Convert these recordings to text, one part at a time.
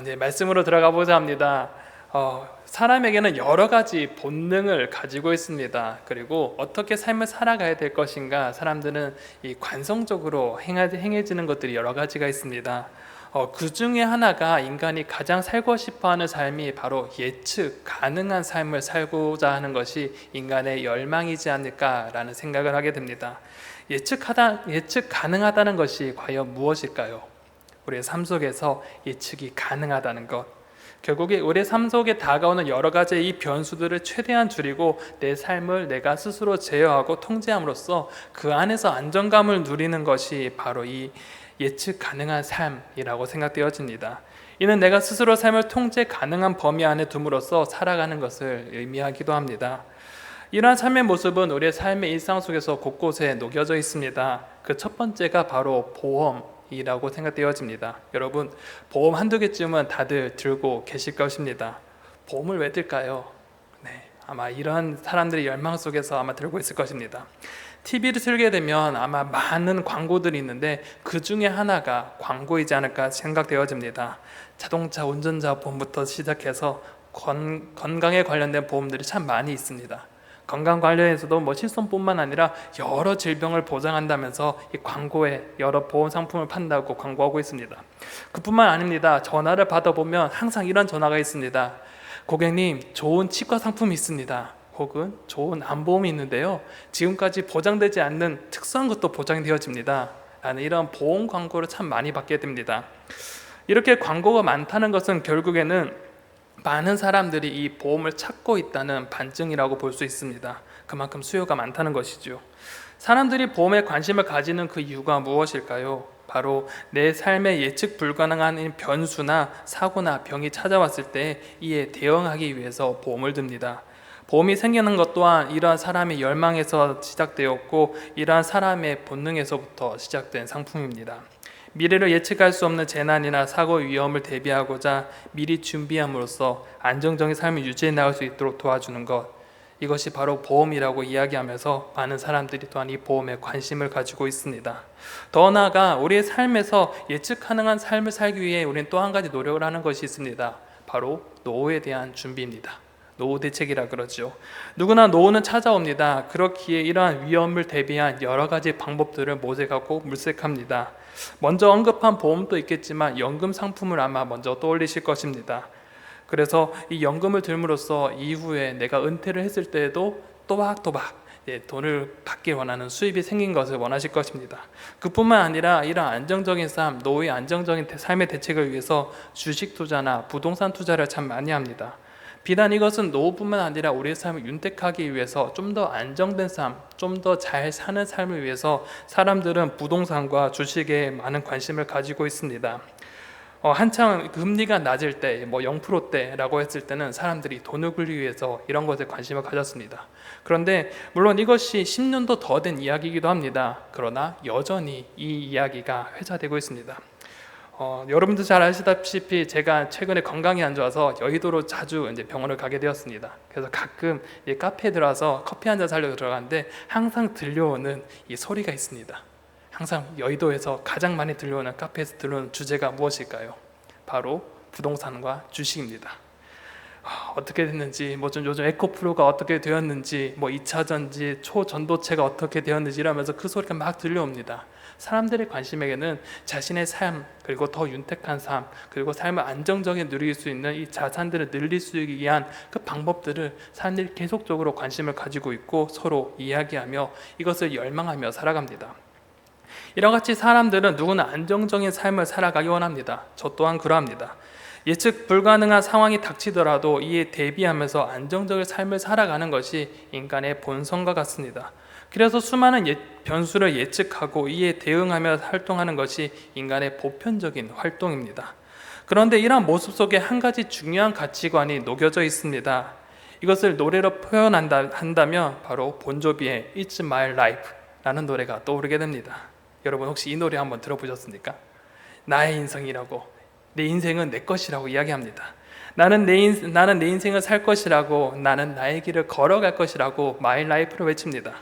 이제 말씀으로 들어가 보자 합니다. 사람에게는 여러 가지 본능을 가지고 있습니다. 그리고 어떻게 삶을 살아가야 될 것인가, 사람들은 이 관성적으로 행해지는 것들이 여러 가지가 있습니다. 그 중에 하나가 인간이 가장 살고 싶어하는 삶이 바로 예측 가능한 삶을 살고자 하는 것이 인간의 열망이지 않을까라는 생각을 하게 됩니다. 예측 가능하다는 것이 과연 무엇일까요? 우리의 삶 속에서 예측이 가능하다는 것, 결국에 우리의 삶 속에 다가오는 여러 가지의 이 변수들을 최대한 줄이고 내 삶을 내가 스스로 제어하고 통제함으로써 그 안에서 안정감을 누리는 것이 바로 이 예측 가능한 삶이라고 생각되어집니다. 이는 내가 스스로 삶을 통제 가능한 범위 안에 둠으로써 살아가는 것을 의미하기도 합니다. 이러한 삶의 모습은 우리의 삶의 일상 속에서 곳곳에 녹여져 있습니다. 그 첫 번째가 바로 보험이라고 생각되어집니다. 여러분, 보험 한두 개쯤은 다들 들고 계실 것입니다. 보험을 왜 들까요? 아마 이런 사람들의 열망 속에서 아마 들고 있을 것입니다. TV를 틀게 되면 아마 많은 광고들이 있는데 그 중에 하나가 광고이지 않을까 생각되어집니다. 자동차 운전자 보험부터 시작해서 건강에 관련된 보험들이 참 많이 있습니다. 건강 관련해서도 실손뿐만 아니라 여러 질병을 보장한다면서 이 광고에 여러 보험 상품을 판다고 광고하고 있습니다. 그뿐만 아닙니다. 전화를 받아보면 항상 이런 전화가 있습니다. 고객님, 좋은 치과 상품이 있습니다. 혹은 좋은 암보험이 있는데요, 지금까지 보장되지 않는 특수한 것도 보장되어집니다 라는 이런 보험 광고를 참 많이 받게 됩니다. 이렇게 광고가 많다는 것은 결국에는 많은 사람들이 이 보험을 찾고 있다는 반증이라고 볼 수 있습니다. 그만큼 수요가 많다는 것이죠. 사람들이 보험에 관심을 가지는 그 이유가 무엇일까요? 바로 내 삶에 예측 불가능한 변수나 사고나 병이 찾아왔을 때 이에 대응하기 위해서 보험을 듭니다. 보험이 생기는 것 또한 이러한 사람의 열망에서 시작되었고 이러한 사람의 본능에서부터 시작된 상품입니다. 미래를 예측할 수 없는 재난이나 사고 위험을 대비하고자 미리 준비함으로써 안정적인 삶을 유지해 나갈 수 있도록 도와주는 것, 이것이 바로 보험이라고 이야기하면서 많은 사람들이 또한 이 보험에 관심을 가지고 있습니다. 더 나아가 우리의 삶에서 예측 가능한 삶을 살기 위해 우리는 또 한 가지 노력을 하는 것이 있습니다. 바로 노후에 대한 준비입니다. 노후 대책이라 그러죠. 누구나 노후는 찾아옵니다. 그렇기에 이러한 위험을 대비한 여러 가지 방법들을 모색하고 물색합니다. 먼저 언급한 보험도 있겠지만 연금 상품을 아마 먼저 떠올리실 것입니다. 그래서 이 연금을 들므로써 이후에 내가 은퇴를 했을 때에도 또박또박 돈을 받기 원하는 수입이 생긴 것을 원하실 것입니다. 그뿐만 아니라 이런 안정적인 삶, 노후의 안정적인 삶의 대책을 위해서 주식 투자나 부동산 투자를 참 많이 합니다. 비단 이것은 노후뿐만 아니라 우리의 삶을 윤택하기 위해서 좀 더 안정된 삶, 좀 더 잘 사는 삶을 위해서 사람들은 부동산과 주식에 많은 관심을 가지고 있습니다. 한창 금리가 낮을 때, 0%대라고 했을 때는 사람들이 돈을 굴리기 위해서 이런 것에 관심을 가졌습니다. 그런데 물론 이것이 10년도 더 된 이야기이기도 합니다. 그러나 여전히 이 이야기가 회자되고 있습니다. 여러분도 잘 아시다시피 제가 최근에 건강이 안 좋아서 여의도로 자주 이제 병원을 가게 되었습니다. 그래서 가끔 카페에 들어와서 커피 한 잔 사려고 들어가는데 항상 들려오는 이 소리가 있습니다. 항상 여의도에서 가장 많이 들려오는, 카페에서 들려오는 주제가 무엇일까요? 바로 부동산과 주식입니다. 어떻게 됐는지, 요즘 에코프로가 어떻게 되었는지, 2차 전지, 초전도체가 어떻게 되었는지 이러면서 그 소리가 막 들려옵니다. 사람들의 관심에게는 자신의 삶, 그리고 더 윤택한 삶, 그리고 삶을 안정적인 누릴 수 있는 이 자산들을 늘릴 수 있기 위한 그 방법들을 사람들이 계속적으로 관심을 가지고 있고 서로 이야기하며 이것을 열망하며 살아갑니다. 이와 같이 사람들은 누구나 안정적인 삶을 살아가기 원합니다. 저 또한 그러합니다. 예측 불가능한 상황이 닥치더라도 이에 대비하면서 안정적인 삶을 살아가는 것이 인간의 본성과 같습니다. 그래서 수많은 변수를 예측하고 이에 대응하며 활동하는 것이 인간의 보편적인 활동입니다. 그런데 이러한 모습 속에 한 가지 중요한 가치관이 녹여져 있습니다. 이것을 노래로 표현한다면 바로 본조비의 It's My Life 라는 노래가 떠오르게 됩니다. 여러분 혹시 이 노래 한번 들어보셨습니까? 나의 인생이라고, 내 인생은 내 것이라고 이야기합니다. 나는 내 인생을 살 것이라고, 나는 나의 길을 걸어갈 것이라고 My Life를 외칩니다.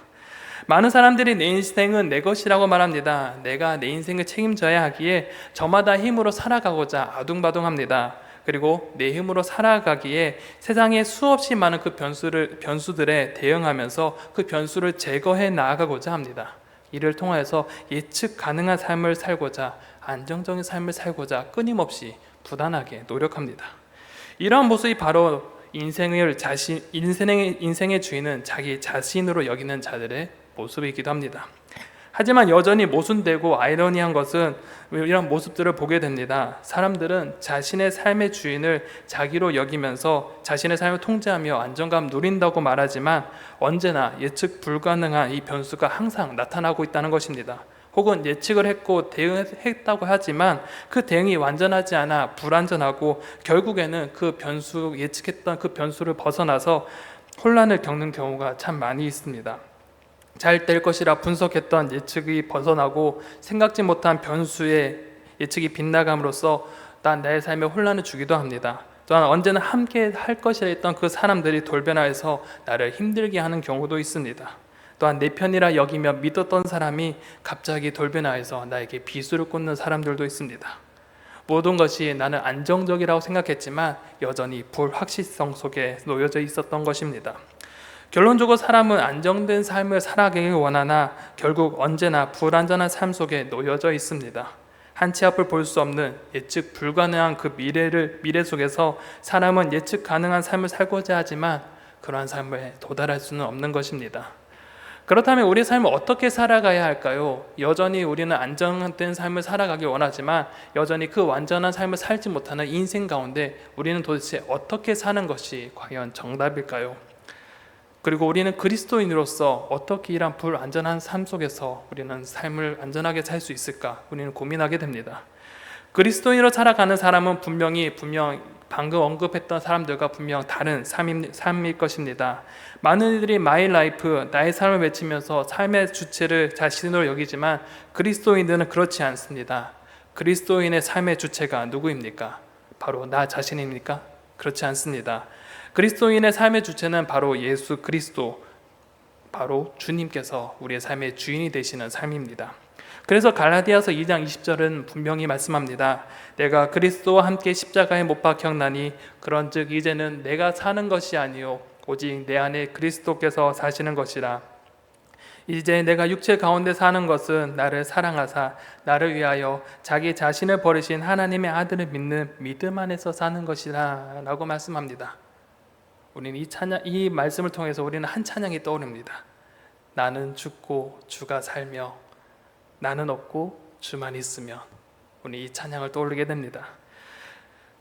많은 사람들이 내 인생은 내 것이라고 말합니다. 내가 내 인생을 책임져야 하기에 저마다 힘으로 살아가고자 아둥바둥합니다. 그리고 내 힘으로 살아가기에 세상에 수없이 많은 그 변수들에 대응하면서 그 변수를 제거해 나아가고자 합니다. 이를 통하여서 예측 가능한 삶을 살고자, 안정적인 삶을 살고자 끊임없이 부단하게 노력합니다. 이러한 모습이 바로 인생의 주인은 자기 자신으로 여기는 자들의 모습이기도 합니다. 하지만 여전히 모순되고 아이러니한 것은 이런 모습들을 보게 됩니다. 사람들은 자신의 삶의 주인을 자기로 여기면서 자신의 삶을 통제하며 안정감 누린다고 말하지만 언제나 예측 불가능한 이 변수가 항상 나타나고 있다는 것입니다. 혹은 예측을 했고 대응했다고 하지만 그 대응이 완전하지 않아 불완전하고 결국에는 예측했던 그 변수를 벗어나서 혼란을 겪는 경우가 참 많이 있습니다. 잘 될 것이라 분석했던 예측이 벗어나고 생각지 못한 변수의 예측이 빗나감으로써 나의 삶에 혼란을 주기도 합니다. 또한 언제나 함께 할 것이라 했던 그 사람들이 돌변하여서 나를 힘들게 하는 경우도 있습니다. 또한 내 편이라 여기며 믿었던 사람이 갑자기 돌변하여서 나에게 비수를 꽂는 사람들도 있습니다. 모든 것이 나는 안정적이라고 생각했지만 여전히 불확실성 속에 놓여져 있었던 것입니다. 결론적으로 사람은 안정된 삶을 살아가길 원하나 결국 언제나 불안전한 삶 속에 놓여져 있습니다. 한치 앞을 볼 수 없는 예측 불가능한 그 미래 속에서 사람은 예측 가능한 삶을 살고자 하지만 그러한 삶에 도달할 수는 없는 것입니다. 그렇다면 우리의 삶을 어떻게 살아가야 할까요? 여전히 우리는 안정된 삶을 살아가길 원하지만 여전히 그 완전한 삶을 살지 못하는 인생 가운데 우리는 도대체 어떻게 사는 것이 과연 정답일까요? 그리고 우리는 그리스도인으로서 어떻게 이런 불안전한 삶 속에서 우리는 삶을 안전하게 살 수 있을까? 우리는 고민하게 됩니다. 그리스도인으로 살아가는 사람은 분명 방금 언급했던 사람들과 분명 다른 삶일 것입니다. 많은 이들이 마이 라이프, 나의 삶을 외치면서 삶의 주체를 자신으로 여기지만 그리스도인들은 그렇지 않습니다. 그리스도인의 삶의 주체가 누구입니까? 바로 나 자신입니까? 그렇지 않습니다. 그리스도인의 삶의 주체는 바로 예수 그리스도, 바로 주님께서 우리의 삶의 주인이 되시는 삶입니다. 그래서 갈라디아서 2장 20절은 분명히 말씀합니다. 내가 그리스도와 함께 십자가에 못 박혔나니 그런즉 이제는 내가 사는 것이 아니요 오직 내 안에 그리스도께서 사시는 것이라. 이제 내가 육체 가운데 사는 것은 나를 사랑하사 나를 위하여 자기 자신을 버리신 하나님의 아들을 믿는 믿음 안에서 사는 것이라 라고 말씀합니다. 우리는 이 말씀을 통해서 우리는 한 찬양이 떠오릅니다. 나는 죽고 주가 살며 나는 없고 주만 있으면. 우리 이 찬양을 떠올리게 됩니다.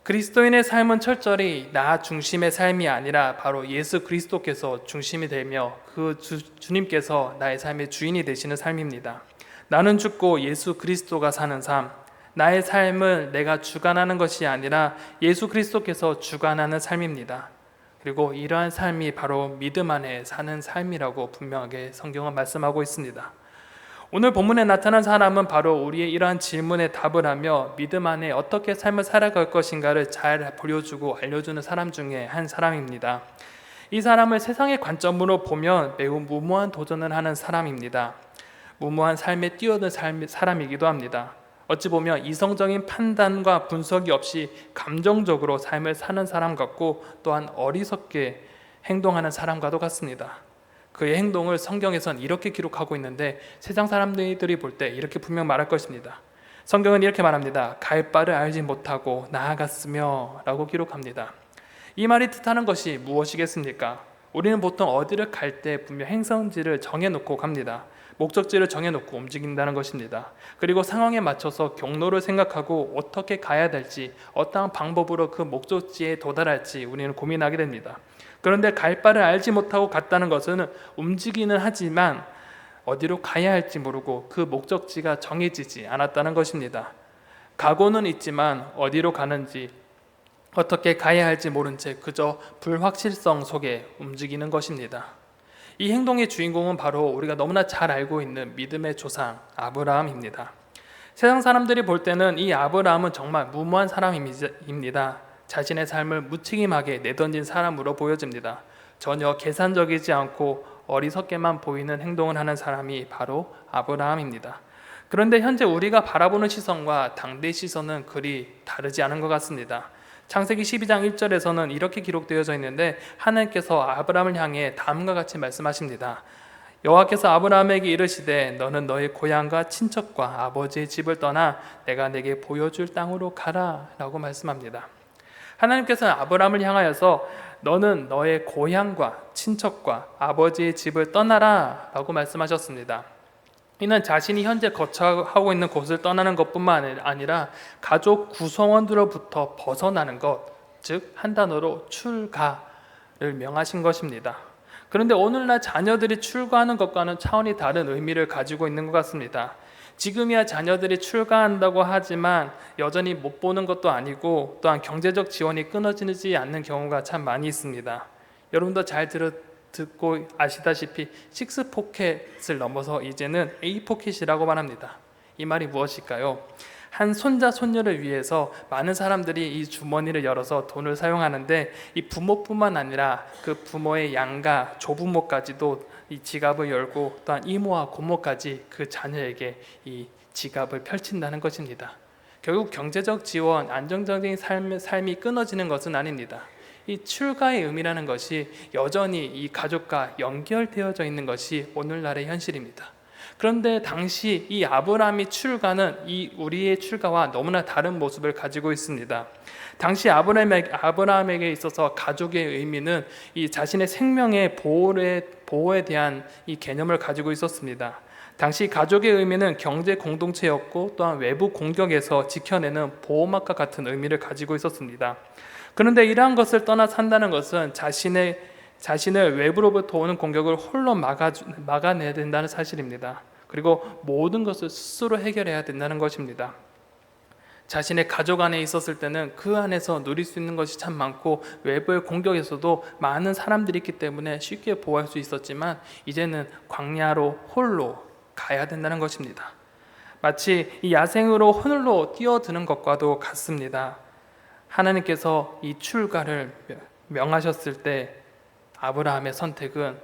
그리스도인의 삶은 철저히 나 중심의 삶이 아니라 바로 예수 그리스도께서 중심이 되며 그 주님께서 나의 삶의 주인이 되시는 삶입니다. 나는 죽고 예수 그리스도가 사는 삶, 나의 삶을 내가 주관하는 것이 아니라 예수 그리스도께서 주관하는 삶입니다. 그리고 이러한 삶이 바로 믿음 안에 사는 삶이라고 분명하게 성경은 말씀하고 있습니다. 오늘 본문에 나타난 사람은 바로 우리의 이러한 질문에 답을 하며 믿음 안에 어떻게 삶을 살아갈 것인가를 잘 보여주고 알려주는 사람 중에 한 사람입니다. 이 사람을 세상의 관점으로 보면 매우 무모한 도전을 하는 사람입니다. 무모한 삶에 뛰어든 사람이기도 합니다. 어찌 보면 이성적인 판단과 분석이 없이 감정적으로 삶을 사는 사람 같고 또한 어리석게 행동하는 사람과도 같습니다. 그의 행동을 성경에선 이렇게 기록하고 있는데 세상 사람들이 볼 때 이렇게 분명 말할 것입니다. 성경은 이렇게 말합니다. 갈 바를 알지 못하고 나아갔으며 라고 기록합니다. 이 말이 뜻하는 것이 무엇이겠습니까? 우리는 보통 어디를 갈 때 분명 행선지를 정해놓고 갑니다. 목적지를 정해놓고 움직인다는 것입니다. 그리고 상황에 맞춰서 경로를 생각하고 어떻게 가야 될지, 어떠한 방법으로 그 목적지에 도달할지 우리는 고민하게 됩니다. 그런데 갈 바를 알지 못하고 갔다는 것은 움직이는 하지만 어디로 가야 할지 모르고 그 목적지가 정해지지 않았다는 것입니다. 각오는 있지만 어디로 가는지 어떻게 가야 할지 모른 채 그저 불확실성 속에 움직이는 것입니다. 이 행동의 주인공은 바로 우리가 너무나 잘 알고 있는 믿음의 조상 아브라함입니다. 세상 사람들이 볼 때는 이 아브라함은 정말 무모한 사람입니다. 자신의 삶을 무책임하게 내던진 사람으로 보여집니다. 전혀 계산적이지 않고 어리석게만 보이는 행동을 하는 사람이 바로 아브라함입니다. 그런데 현재 우리가 바라보는 시선과 당대 시선은 그리 다르지 않은 것 같습니다. 창세기 12장 1절에서는 이렇게 기록되어져 있는데 하나님께서 아브라함을 향해 다음과 같이 말씀하십니다. 여호와께서 아브라함에게 이르시되 너는 너의 고향과 친척과 아버지의 집을 떠나 내가 내게 보여줄 땅으로 가라 라고 말씀합니다. 하나님께서는 아브라함을 향하여서 너는 너의 고향과 친척과 아버지의 집을 떠나라 라고 말씀하셨습니다. 이는 자신이 현재 거처하고 있는 곳을 떠나는 것뿐만 아니라 가족 구성원들로부터 벗어나는 것, 즉 한 단어로 출가를 명하신 것입니다. 그런데 오늘날 자녀들이 출가하는 것과는 차원이 다른 의미를 가지고 있는 것 같습니다. 지금이야 자녀들이 출가한다고 하지만 여전히 못 보는 것도 아니고 또한 경제적 지원이 끊어지지 않는 경우가 참 많이 있습니다. 여러분도 잘 듣고 아시다시피 6포켓을 넘어서 이제는 8포켓이라고 말합니다. 이 말이 무엇일까요? 한 손자 손녀를 위해서 많은 사람들이 이 주머니를 열어서 돈을 사용하는데 이 부모뿐만 아니라 그 부모의 양가 조부모까지도 이 지갑을 열고 또한 이모와 고모까지 그 자녀에게 이 지갑을 펼친다는 것입니다. 결국 경제적 지원, 안정적인 삶이 끊어지는 것은 아닙니다. 이 출가의 의미라는 것이 여전히 이 가족과 연결되어져 있는 것이 오늘날의 현실입니다. 그런데 당시 이 아브라함의 출가는 이 우리의 출가와 너무나 다른 모습을 가지고 있습니다. 당시 아브라함에게 있어서 가족의 의미는 이 자신의 생명의 보호에 대한 이 개념을 가지고 있었습니다. 당시 가족의 의미는 경제 공동체였고 또한 외부 공격에서 지켜내는 보호막과 같은 의미를 가지고 있었습니다. 그런데 이러한 것을 떠나 산다는 것은 자신을 외부로부터 오는 공격을 홀로 막아내야 된다는 사실입니다. 그리고 모든 것을 스스로 해결해야 된다는 것입니다. 자신의 가족 안에 있었을 때는 그 안에서 누릴 수 있는 것이 참 많고 외부의 공격에서도 많은 사람들이 있기 때문에 쉽게 보호할 수 있었지만 이제는 광야로 홀로 가야 된다는 것입니다. 마치 이 야생으로 홀로 뛰어드는 것과도 같습니다. 하나님께서 이 출가를 명하셨을 때 아브라함의 선택은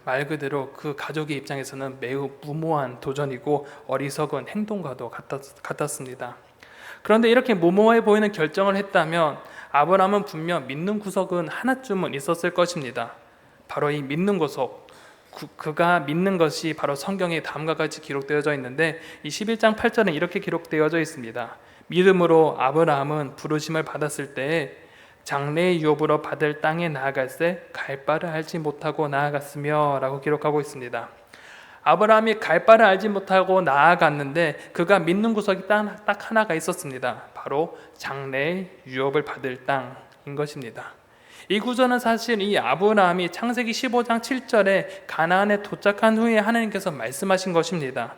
말 그대로 그 가족의 입장에서는 매우 무모한 도전이고 어리석은 행동과도 같았습니다. 그런데 이렇게 무모해 보이는 결정을 했다면 아브라함은 분명 믿는 구석은 하나쯤은 있었을 것입니다. 바로 이 믿는 구석, 그가 믿는 것이 바로 성경에 다음과 같이 기록되어져 있는데 이 11장 8절은 이렇게 기록되어져 있습니다. 믿음으로 아브라함은 부르심을 받았을 때에 장래의 유업으로 받을 땅에 나아갈새 갈 바를 알지 못하고 나아갔으며 라고 기록하고 있습니다. 아브라함이 갈 바를 알지 못하고 나아갔는데 그가 믿는 구석이 딱 하나가 있었습니다. 바로 장래의 유업을 받을 땅인 것입니다. 이 구절은 사실 이 아브라함이 창세기 15장 7절에 가나안에 도착한 후에 하나님께서 말씀하신 것입니다.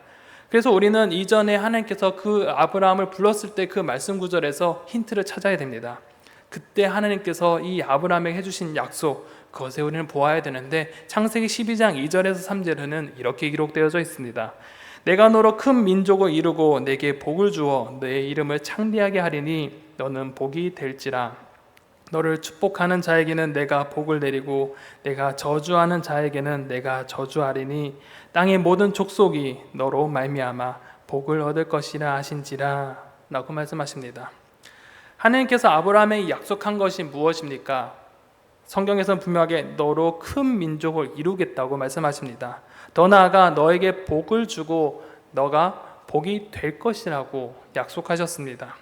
그래서 우리는 이전에 하나님께서 그 아브라함을 불렀을 때 그 말씀 구절에서 힌트를 찾아야 됩니다. 그때 하나님께서 이 아브라함에게 해주신 약속, 그것에 우리는 보아야 되는데 창세기 12장 2절에서 3절에는 이렇게 기록되어져 있습니다. 내가 너로 큰 민족을 이루고 내게 복을 주어 너의 이름을 창대하게 하리니 너는 복이 될지라. 너를 축복하는 자에게는 내가 복을 내리고 내가 저주하는 자에게는 내가 저주하리니 땅의 모든 족속이 너로 말미암아 복을 얻을 것이라 하신지라 라고 말씀하십니다. 하나님께서 아브라함에게 약속한 것이 무엇입니까? 성경에서는 분명하게 너로 큰 민족을 이루겠다고 말씀하십니다. 더 나아가 너에게 복을 주고 너가 복이 될 것이라고 약속하셨습니다.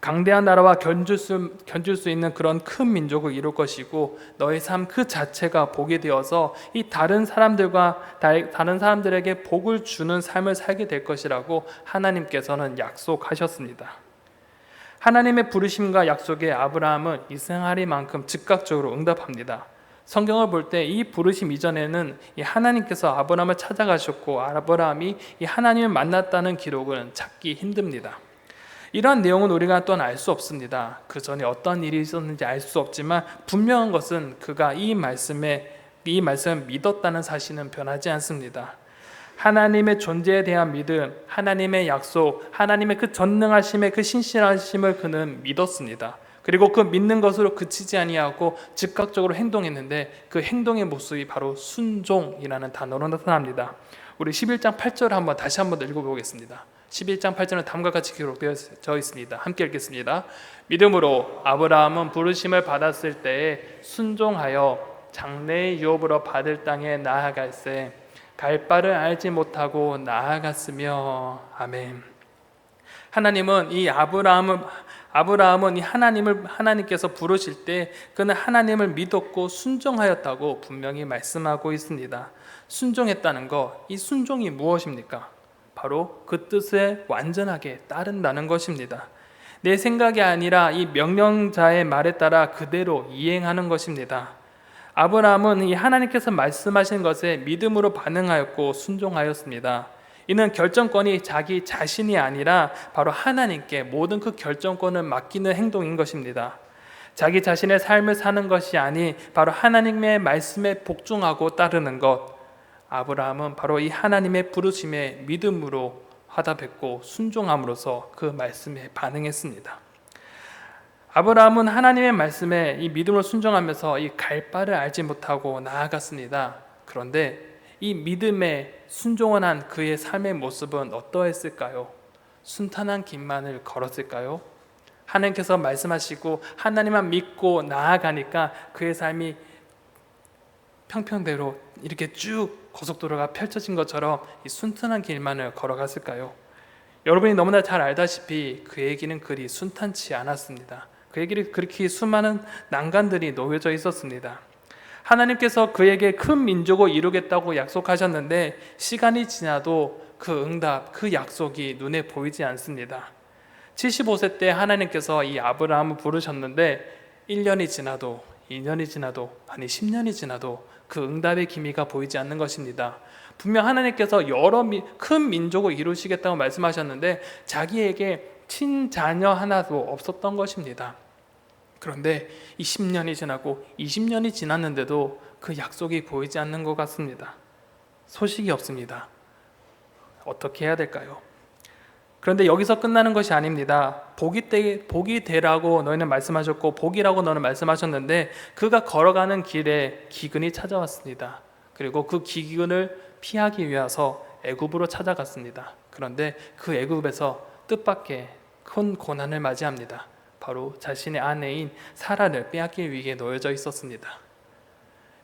강대한 나라와 견줄 수 있는 그런 큰 민족을 이룰 것이고 너의 삶 그 자체가 복이 되어서 이 다른 사람들에게 복을 주는 삶을 살게 될 것이라고 하나님께서는 약속하셨습니다. 하나님의 부르심과 약속에 아브라함은 이생하리만큼 즉각적으로 응답합니다. 성경을 볼 때 이 부르심 이전에는 이 하나님께서 아브라함을 찾아가셨고 아브라함이 이 하나님을 만났다는 기록은 찾기 힘듭니다. 이러한 내용은 우리가 또한 알 수 없습니다. 그 전에 어떤 일이 있었는지 알 수 없지만 분명한 것은 그가 이 말씀을 믿었다는 사실은 변하지 않습니다. 하나님의 존재에 대한 믿음, 하나님의 약속, 하나님의 그 전능하심의 그 신실하심을 그는 믿었습니다. 그리고 그 믿는 것으로 그치지 아니하고 즉각적으로 행동했는데 그 행동의 모습이 바로 순종이라는 단어로 나타납니다. 우리 11장 8절 다시 한번 읽어보겠습니다. 11장 8절은 다음과 같이 기록되어 있습니다. 함께 읽겠습니다. 믿음으로 아브라함은 부르심을 받았을 때에 순종하여 장래의 유업으로 받을 땅에 나아갈새 갈 바를 알지 못하고 나아갔으며. 아멘. 하나님은 이 아브라함은 이 하나님께서 부르실 때 그는 하나님을 믿었고 순종하였다고 분명히 말씀하고 있습니다. 순종했다는 것, 이 순종이 무엇입니까? 바로 그 뜻에 완전하게 따른다는 것입니다. 내 생각이 아니라 이 명령자의 말에 따라 그대로 이행하는 것입니다. 아브라함은 이 하나님께서 말씀하신 것에 믿음으로 반응하였고 순종하였습니다. 이는 결정권이 자기 자신이 아니라 바로 하나님께 모든 그 결정권을 맡기는 행동인 것입니다. 자기 자신의 삶을 사는 것이 아니 바로 하나님의 말씀에 복종하고 따르는 것. 아브라함은 바로 이 하나님의 부르심에 믿음으로 화답했고 순종함으로써 그 말씀에 반응했습니다. 아브라함은 하나님의 말씀에 이 믿음으로 순종하면서 이 갈 바를 알지 못하고 나아갔습니다. 그런데 이 믿음에 순종을 한 그의 삶의 모습은 어떠했을까요? 순탄한 길만을 걸었을까요? 하나님께서 말씀하시고 하나님만 믿고 나아가니까 그의 삶이 평평대로 이렇게 쭉 고속도로가 펼쳐진 것처럼 이 순탄한 길만을 걸어갔을까요? 여러분이 너무나 잘 알다시피 그의 길은 그리 순탄치 않았습니다. 그의 길에 그렇게 수많은 난간들이 놓여져 있었습니다. 하나님께서 그에게 큰 민족을 이루겠다고 약속하셨는데 시간이 지나도 그 응답, 그 약속이 눈에 보이지 않습니다. 75세 때 하나님께서 이 아브라함을 부르셨는데 1년이 지나도 2년이 지나도 아니 10년이 지나도 그 응답의 기미가 보이지 않는 것입니다. 분명 하나님께서 큰 민족을 이루시겠다고 말씀하셨는데 자기에게 친자녀 하나도 없었던 것입니다. 그런데 이 10년이 지나고 20년이 지났는데도 그 약속이 보이지 않는 것 같습니다. 소식이 없습니다. 어떻게 해야 될까요? 그런데 여기서 끝나는 것이 아닙니다. 복이 되라고 너희는 말씀하셨고 복이라고 너는 말씀하셨는데 그가 걸어가는 길에 기근이 찾아왔습니다. 그리고 그 기근을 피하기 위해서 애굽으로 찾아갔습니다. 그런데 그 애굽에서 뜻밖의 큰 고난을 맞이합니다. 바로 자신의 아내인 사라를 빼앗길 위기에 놓여져 있었습니다.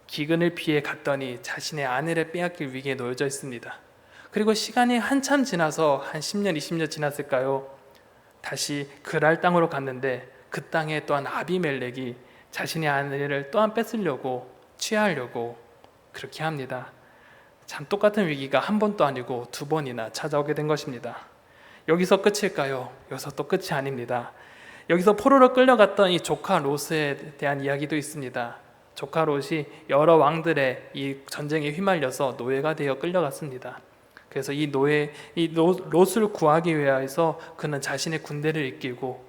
기근을 피해 갔더니 자신의 아내를 빼앗길 위기에 놓여져 있습니다. 그리고 시간이 한참 지나서 한 10년, 20년 지났을까요? 다시 그랄 땅으로 갔는데 그 땅에 또한 아비멜렉이 자신의 아내를 또한 뺏으려고 취하려고 그렇게 합니다. 참 똑같은 위기가 한 번도 아니고 두 번이나 찾아오게 된 것입니다. 여기서 끝일까요? 여기서 또 끝이 아닙니다. 여기서 포로로 끌려갔던 이 조카 롯에 대한 이야기도 있습니다. 조카 롯이 여러 왕들의 이 전쟁에 휘말려서 노예가 되어 끌려갔습니다. 그래서 이 롯을 구하기 위해서 그는 자신의 군대를 이끌고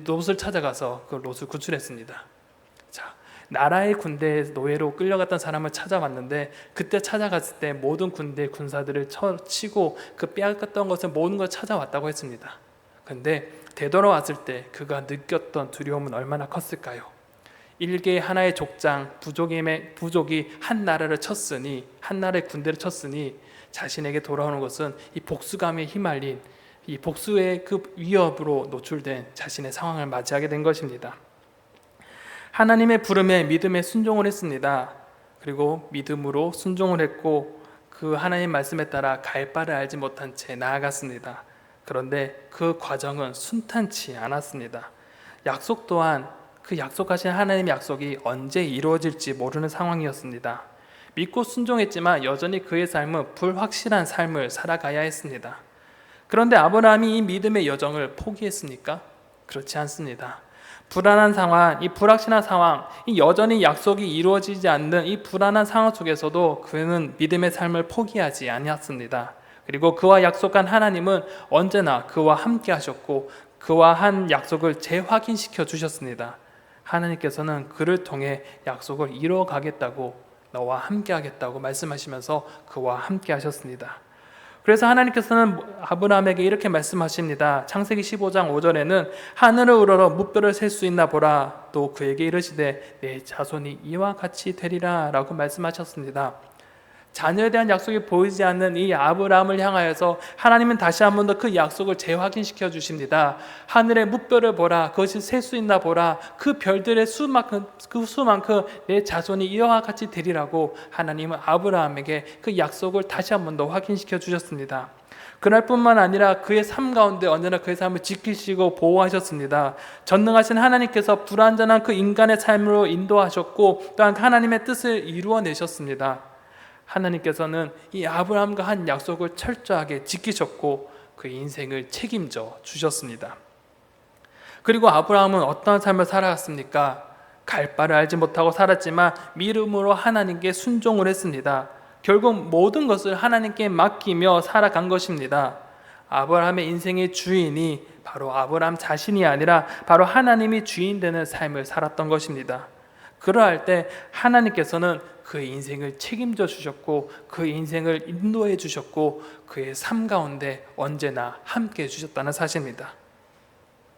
롯을 찾아가서 그 롯을 구출했습니다. 자, 나라의 군대에 노예로 끌려갔던 사람을 찾아왔는데 그때 찾아갔을 때 모든 군대 군사들을 치고 그 빼앗겼던 것을 모든 걸 찾아왔다고 했습니다. 그런데 되돌아왔을 때 그가 느꼈던 두려움은 얼마나 컸을까요? 일개의 하나의 족장 부족이 한 나라를 쳤으니 한 나라의 군대를 쳤으니 자신에게 돌아오는 것은 이 복수감에 휘말린 이 복수의 그 위협으로 노출된 자신의 상황을 맞이하게 된 것입니다. 하나님의 부름에 믿음에 순종을 했습니다. 그리고 믿음으로 순종을 했고 그 하나님 말씀에 따라 갈 바를 알지 못한 채 나아갔습니다. 그런데 그 과정은 순탄치 않았습니다. 약속 또한 그 약속하신 하나님의 약속이 언제 이루어질지 모르는 상황이었습니다. 믿고 순종했지만 여전히 그의 삶은 불확실한 삶을 살아가야 했습니다. 그런데 아브라함이 이 믿음의 여정을 포기했습니까? 그렇지 않습니다. 불안한 상황, 이 불확실한 상황, 이 여전히 약속이 이루어지지 않는 이 불안한 상황 속에서도 그는 믿음의 삶을 포기하지 아니었습니다. 그리고 그와 약속한 하나님은 언제나 그와 함께 하셨고 그와 한 약속을 재확인시켜 주셨습니다. 하나님께서는 그를 통해 약속을 이루어가겠다고 너와 함께 하겠다고 말씀하시면서 그와 함께 하셨습니다. 그래서 하나님께서는 아브라함에게 이렇게 말씀하십니다. 창세기 15장 5절에는 하늘을 우러러 무뼈를 셀 수 있나 보라. 또 그에게 이르시되 내 자손이 이와 같이 되리라 라고 말씀하셨습니다. 자녀에 대한 약속이 보이지 않는 이 아브라함을 향하여서 하나님은 다시 한 번 더 그 약속을 재확인시켜 주십니다. 하늘의 뭇별을 보라, 그것이 셀 수 있나 보라, 그 별들의 수만큼 내 자손이 이와 같이 되리라고 하나님은 아브라함에게 그 약속을 다시 한 번 더 확인시켜 주셨습니다. 그날 뿐만 아니라 그의 삶 가운데 언제나 그의 삶을 지키시고 보호하셨습니다. 전능하신 하나님께서 불완전한 그 인간의 삶으로 인도하셨고 또한 하나님의 뜻을 이루어내셨습니다. 하나님께서는 이 아브라함과 한 약속을 철저하게 지키셨고 그의 인생을 책임져 주셨습니다. 그리고 아브라함은 어떠한 삶을 살아갔습니까? 갈 바를 알지 못하고 살았지만 믿음으로 하나님께 순종을 했습니다. 결국 모든 것을 하나님께 맡기며 살아간 것입니다. 아브라함의 인생의 주인이 바로 아브라함 자신이 아니라 바로 하나님이 주인 되는 삶을 살았던 것입니다. 그러할 때 하나님께서는 그의 인생을 책임져 주셨고 그의 인생을 인도해 주셨고 그의 삶 가운데 언제나 함께 해 주셨다는 사실입니다.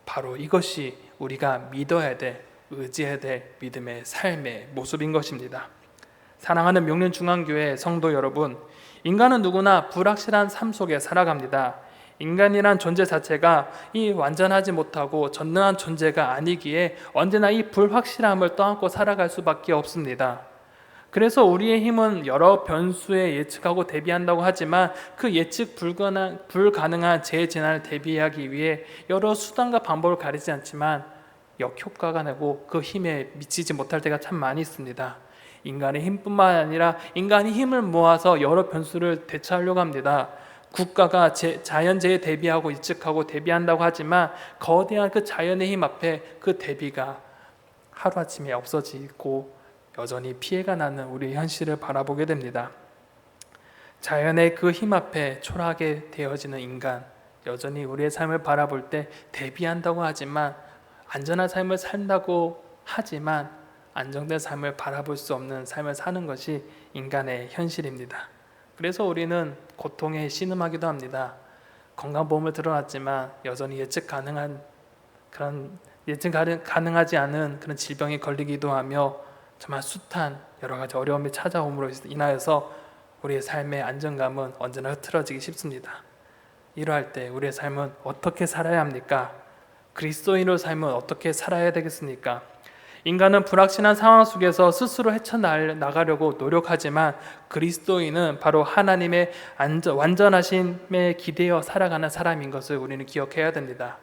바로 이것이 우리가 믿어야 될, 의지해야 될 믿음의 삶의 모습인 것입니다. 사랑하는 명륜중앙교회 성도 여러분, 인간은 누구나 불확실한 삶 속에 살아갑니다. 인간이란 존재 자체가 이 완전하지 못하고 전능한 존재가 아니기에 언제나 이 불확실함을 떠안고 살아갈 수밖에 없습니다. 그래서 우리의 힘은 여러 변수에 예측하고 대비한다고 하지만 그 예측 불가능한 재재난을 대비하기 위해 여러 수단과 방법을 가리지 않지만 역효과가 나고 그 힘에 미치지 못할 때가 참 많이 있습니다. 인간의 힘뿐만 아니라 인간이 힘을 모아서 여러 변수를 대처하려고 합니다. 국가가 자연재해에 대비하고 예측하고 대비한다고 하지만 거대한 그 자연의 힘 앞에 그 대비가 하루아침에 없어지고 여전히 피해가 나는 우리의 현실을 바라보게 됩니다. 자연의 그 힘 앞에 초라하게 되어지는 인간, 여전히 우리의 삶을 바라볼 때 대비한다고 하지만 안전한 삶을 산다고 하지만 안정된 삶을 바라볼 수 없는 삶을 사는 것이 인간의 현실입니다. 그래서 우리는 고통에 신음하기도 합니다. 건강보험을 들어놨지만 여전히 예측 가능하지 않은 그런 질병에 걸리기도 하며 정말 숱한 여러 가지 어려움이 찾아옴으로 인하여서 우리의 삶의 안정감은 언제나 흐트러지기 쉽습니다. 이러할 때 우리의 삶은 어떻게 살아야 합니까? 그리스도인으로 삶은 어떻게 살아야 되겠습니까? 인간은 불확실한 상황 속에서 스스로 헤쳐나가려고 노력하지만 그리스도인은 바로 하나님의 완전하심에 기대어 살아가는 사람인 것을 우리는 기억해야 됩니다.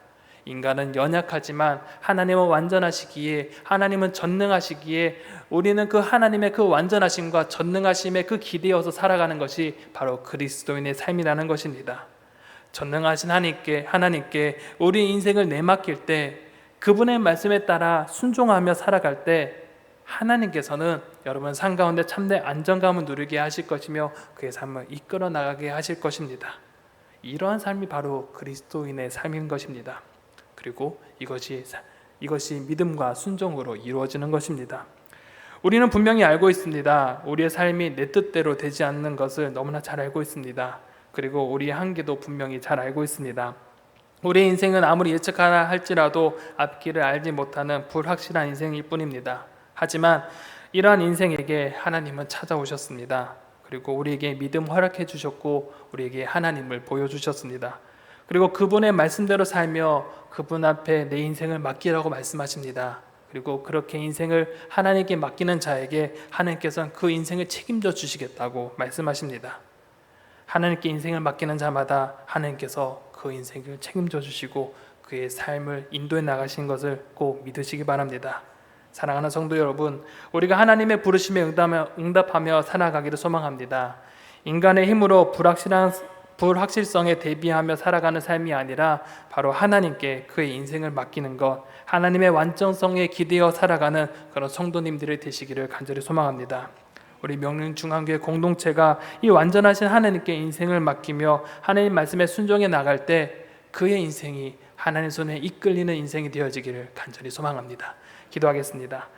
인간은 연약하지만 하나님은 완전하시기에, 하나님은 전능하시기에 우리는 그 하나님의 그 완전하심과 전능하심에 그 기대어서 살아가는 것이 바로 그리스도인의 삶이라는 것입니다. 전능하신 하나님께 우리 인생을 내맡길 때, 그분의 말씀에 따라 순종하며 살아갈 때 하나님께서는 여러분 삶 가운데 참된 안정감을 누리게 하실 것이며 그의 삶을 이끌어 나가게 하실 것입니다. 이러한 삶이 바로 그리스도인의 삶인 것입니다. 그리고 이것이 믿음과 순종으로 이루어지는 것입니다. 우리는 분명히 알고 있습니다. 우리의 삶이 내 뜻대로 되지 않는 것을 너무나 잘 알고 있습니다. 그리고 우리의 한계도 분명히 잘 알고 있습니다. 우리의 인생은 아무리 예측하라 할지라도 앞길을 알지 못하는 불확실한 인생일 뿐입니다. 하지만 이러한 인생에게 하나님은 찾아오셨습니다. 그리고 우리에게 믿음 허락해 주셨고 우리에게 하나님을 보여주셨습니다. 그리고 그분의 말씀대로 살며 그분 앞에 내 인생을 맡기라고 말씀하십니다. 그리고 그렇게 인생을 하나님께 맡기는 자에게 하나님께서는 그 인생을 책임져 주시겠다고 말씀하십니다. 하나님께 인생을 맡기는 자마다 하나님께서 그 인생을 책임져 주시고 그의 삶을 인도해 나가신 것을 꼭 믿으시기 바랍니다. 사랑하는 성도 여러분, 우리가 하나님의 부르심에 응답하며 살아가기를 소망합니다. 인간의 힘으로 불확실성에 대비하며 살아가는 삶이 아니라 바로 하나님께 그의 인생을 맡기는 것, 하나님의 완전성에 기대어 살아가는 그런 성도님들이 되시기를 간절히 소망합니다. 우리 명륜중앙교회 공동체가 이 완전하신 하나님께 인생을 맡기며 하나님 말씀에 순종해 나갈 때 그의 인생이 하나님 손에 이끌리는 인생이 되어지기를 간절히 소망합니다. 기도하겠습니다.